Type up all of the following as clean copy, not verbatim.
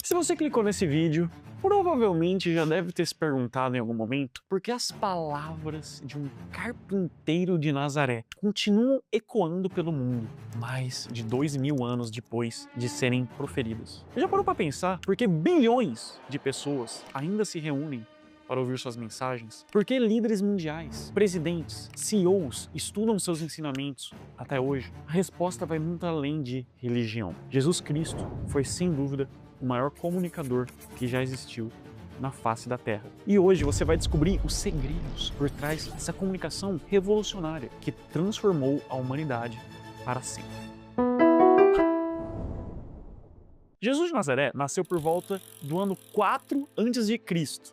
Se você clicou nesse vídeo, provavelmente já deve ter se perguntado em algum momento por que as palavras de um carpinteiro de Nazaré continuam ecoando pelo mundo mais de 2000 anos depois de serem proferidas. Já parou para pensar por que bilhões de pessoas ainda se reúnem para ouvir suas mensagens? Por que líderes mundiais, presidentes, CEOs estudam seus ensinamentos até hoje? A resposta vai muito além de religião. Jesus Cristo foi, sem dúvida, o maior comunicador que já existiu na face da Terra. E hoje você vai descobrir os segredos por trás dessa comunicação revolucionária que transformou a humanidade para sempre. Jesus de Nazaré nasceu por volta do ano 4 a.C.,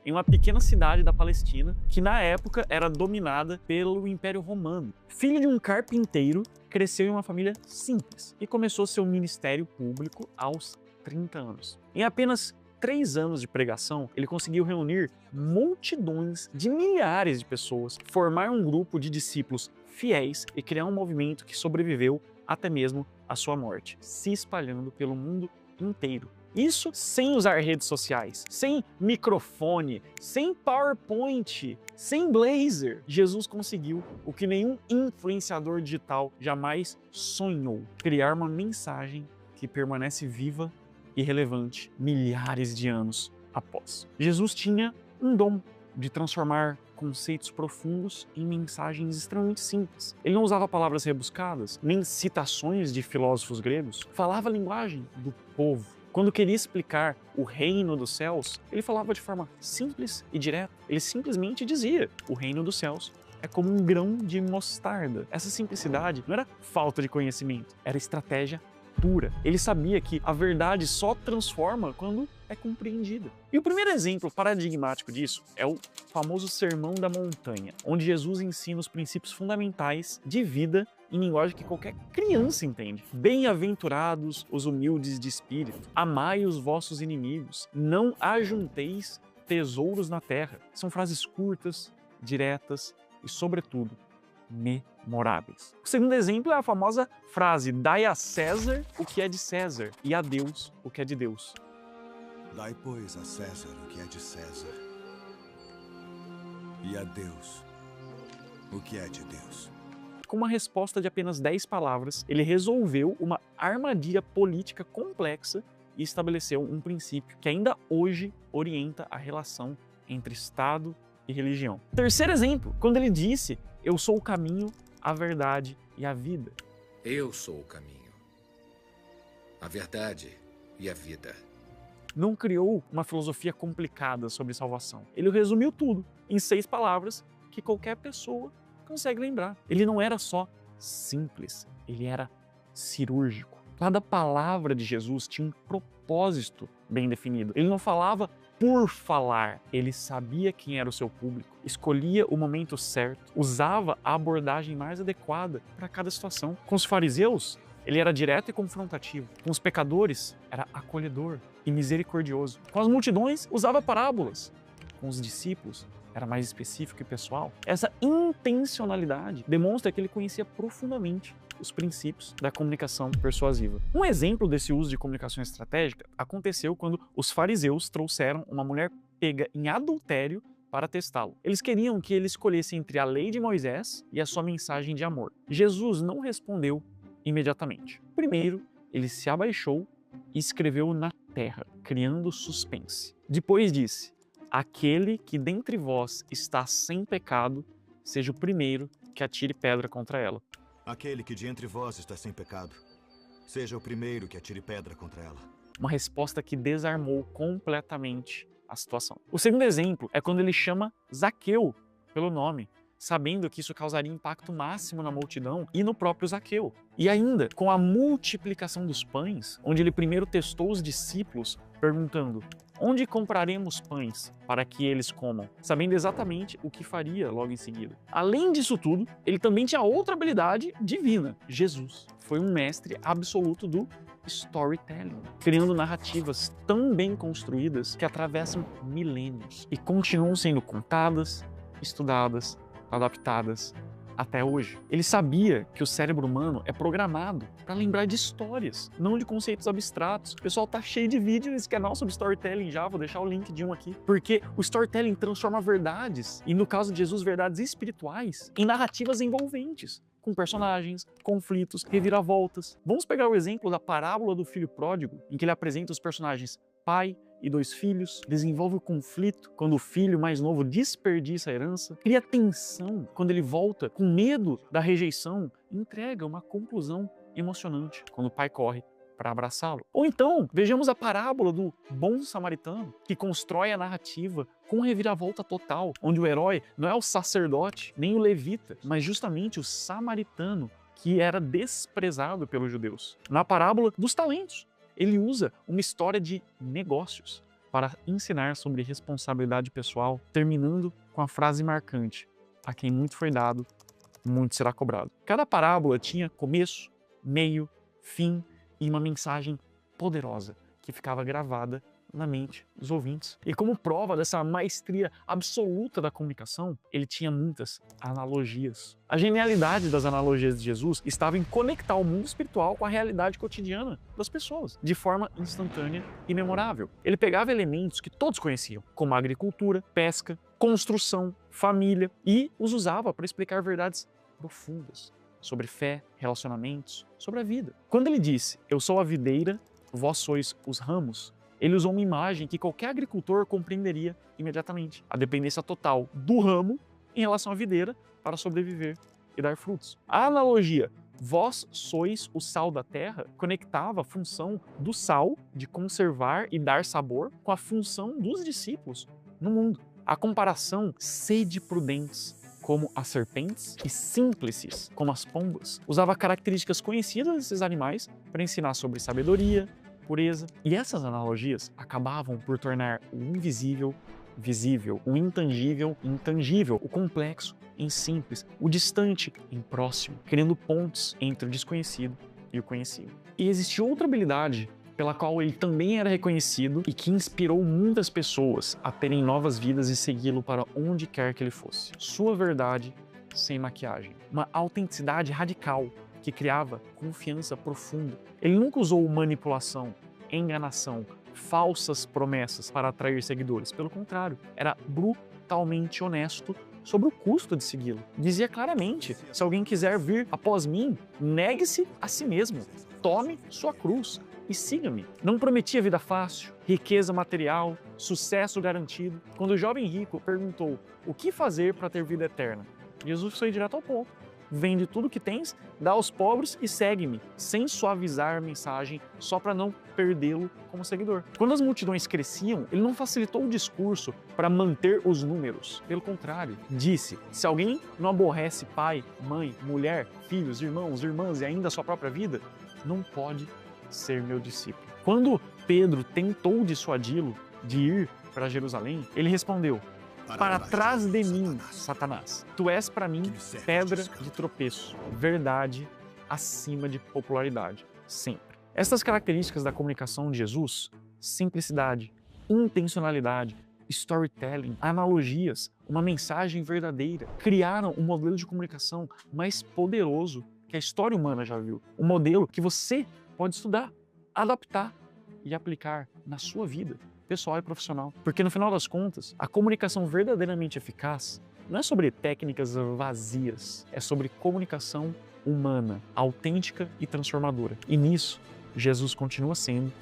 em uma pequena cidade da Palestina, que na época era dominada pelo Império Romano. Filho de um carpinteiro, cresceu em uma família simples e começou seu ministério público aos 30 anos. Em apenas 3 anos de pregação, ele conseguiu reunir multidões de milhares de pessoas, formar um grupo de discípulos fiéis e criar um movimento que sobreviveu até mesmo à sua morte, se espalhando pelo mundo inteiro. Isso sem usar redes sociais, sem microfone, sem PowerPoint, sem blazer. Jesus conseguiu o que nenhum influenciador digital jamais sonhou: criar uma mensagem que permanece viva e relevante milhares de anos após. Jesus tinha um dom de transformar conceitos profundos em mensagens extremamente simples. Ele não usava palavras rebuscadas, nem citações de filósofos gregos. Falava a linguagem do povo. Quando queria explicar o reino dos céus, ele falava de forma simples e direta. Ele simplesmente dizia: o reino dos céus é como um grão de mostarda. Essa simplicidade não era falta de conhecimento, era estratégia pura. Ele sabia que a verdade só transforma quando é compreendida. E o primeiro exemplo paradigmático disso é o famoso Sermão da Montanha, onde Jesus ensina os princípios fundamentais de vida em linguagem que qualquer criança entende. Bem-aventurados os humildes de espírito, amai os vossos inimigos, não ajunteis tesouros na terra. São frases curtas, diretas e, sobretudo, memoráveis. O segundo exemplo é a famosa frase: dai a César o que é de César e a Deus o que é de Deus. Dai, pois, a César o que é de César e a Deus o que é de Deus. Com uma resposta de apenas 10 palavras, ele resolveu uma armadilha política complexa e estabeleceu um princípio que ainda hoje orienta a relação entre Estado e religião. Terceiro exemplo, quando ele disse: eu sou o caminho, a verdade e a vida. Eu sou o caminho, a verdade e a vida. Não criou uma filosofia complicada sobre salvação. Ele resumiu tudo em 6 palavras que qualquer pessoa consegue lembrar. Ele não era só simples, ele era cirúrgico. Cada palavra de Jesus tinha um propósito bem definido. Ele não falava por falar, ele sabia quem era o seu público, escolhia o momento certo, usava a abordagem mais adequada para cada situação. Com os fariseus, ele era direto e confrontativo. Com os pecadores, era acolhedor e misericordioso. Com as multidões, usava parábolas. Com os discípulos, era mais específico e pessoal. Essa intencionalidade demonstra que ele conhecia profundamente os princípios da comunicação persuasiva. Um exemplo desse uso de comunicação estratégica aconteceu quando os fariseus trouxeram uma mulher pega em adultério para testá-lo. Eles queriam que ele escolhesse entre a lei de Moisés e a sua mensagem de amor. Jesus não respondeu imediatamente. Primeiro, ele se abaixou e escreveu na terra, criando suspense. Depois disse: aquele que dentre vós está sem pecado, seja o primeiro que atire pedra contra ela. Aquele que de entre vós está sem pecado, seja o primeiro que atire pedra contra ela. Uma resposta que desarmou completamente a situação. O segundo exemplo é quando ele chama Zaqueu pelo nome, sabendo que isso causaria impacto máximo na multidão e no próprio Zaqueu. E ainda, com a multiplicação dos pães, onde ele primeiro testou os discípulos, perguntando: onde compraremos pães para que eles comam? Sabendo exatamente o que faria logo em seguida. Além disso tudo, ele também tinha outra habilidade divina. Jesus foi um mestre absoluto do storytelling, criando narrativas tão bem construídas que atravessam milênios e continuam sendo contadas, estudadas, adaptadas até hoje. Ele sabia que o cérebro humano é programado para lembrar de histórias, não de conceitos abstratos. O pessoal tá cheio de vídeo nesse canal sobre storytelling já, vou deixar o link de um aqui, porque o storytelling transforma verdades, e no caso de Jesus, verdades espirituais, em narrativas envolventes, com personagens, conflitos, reviravoltas. Vamos pegar o exemplo da parábola do filho pródigo, em que ele apresenta os personagens pai e 2 filhos, desenvolve o conflito quando o filho mais novo desperdiça a herança, cria tensão quando ele volta com medo da rejeição e entrega uma conclusão emocionante quando o pai corre para abraçá-lo. Ou então, vejamos a parábola do bom samaritano, que constrói a narrativa com reviravolta total, onde o herói não é o sacerdote, nem o levita, mas justamente o samaritano, que era desprezado pelos judeus. Na parábola dos talentos, ele usa uma história de negócios para ensinar sobre responsabilidade pessoal, terminando com a frase marcante: a quem muito foi dado, muito será cobrado. Cada parábola tinha começo, meio, fim e uma mensagem poderosa que ficava gravada na mente dos ouvintes. E como prova dessa maestria absoluta da comunicação, ele tinha muitas analogias. A genialidade das analogias de Jesus estava em conectar o mundo espiritual com a realidade cotidiana das pessoas, de forma instantânea e memorável. Ele pegava elementos que todos conheciam, como agricultura, pesca, construção, família, e os usava para explicar verdades profundas sobre fé, relacionamentos, sobre a vida. Quando ele disse: "Eu sou a videira, vós sois os ramos", ele usou uma imagem que qualquer agricultor compreenderia imediatamente: a dependência total do ramo em relação à videira para sobreviver e dar frutos. A analogia "vós sois o sal da terra" conectava a função do sal de conservar e dar sabor com a função dos discípulos no mundo. A comparação "sede prudentes como as serpentes e símplices como as pombas" usava características conhecidas desses animais para ensinar sobre sabedoria, pureza. E essas analogias acabavam por tornar o invisível visível, o intangível intangível, o complexo em simples, o distante em próximo, criando pontes entre o desconhecido e o conhecido. E existe outra habilidade pela qual ele também era reconhecido e que inspirou muitas pessoas a terem novas vidas e segui-lo para onde quer que ele fosse: sua verdade sem maquiagem. Uma autenticidade radical que criava confiança profunda. Ele nunca usou manipulação, enganação, falsas promessas para atrair seguidores. Pelo contrário, era brutalmente honesto sobre o custo de segui-lo. Dizia claramente: se alguém quiser vir após mim, negue-se a si mesmo, tome sua cruz e siga-me. Não prometia vida fácil, riqueza material, sucesso garantido. Quando o jovem rico perguntou o que fazer para ter vida eterna, Jesus foi direto ao ponto: vende tudo que tens, dá aos pobres e segue-me, sem suavizar a mensagem só para não perdê-lo como seguidor. Quando as multidões cresciam, ele não facilitou o discurso para manter os números. Pelo contrário, disse: se alguém não aborrece pai, mãe, mulher, filhos, irmãos, irmãs e ainda a sua própria vida, não pode ser meu discípulo. Quando Pedro tentou dissuadi-lo de ir para Jerusalém, ele respondeu: para trás de mim, Satanás. Tu és para mim pedra de tropeço, verdade acima de popularidade, sempre. Essas características da comunicação de Jesus, simplicidade, intencionalidade, storytelling, analogias, uma mensagem verdadeira, criaram um modelo de comunicação mais poderoso que a história humana já viu. Um modelo que você pode estudar, adaptar e aplicar na sua vida pessoal e profissional. Porque no final das contas, a comunicação verdadeiramente eficaz não é sobre técnicas vazias, é sobre comunicação humana, autêntica e transformadora. E nisso, Jesus continua sendo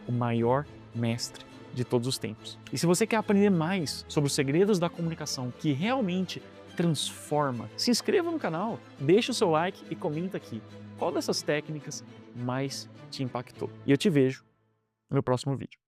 o maior mestre de todos os tempos. E se você quer aprender mais sobre os segredos da comunicação que realmente transforma, se inscreva no canal, deixa o seu like e comenta aqui qual dessas técnicas mais te impactou. E eu te vejo no meu próximo vídeo.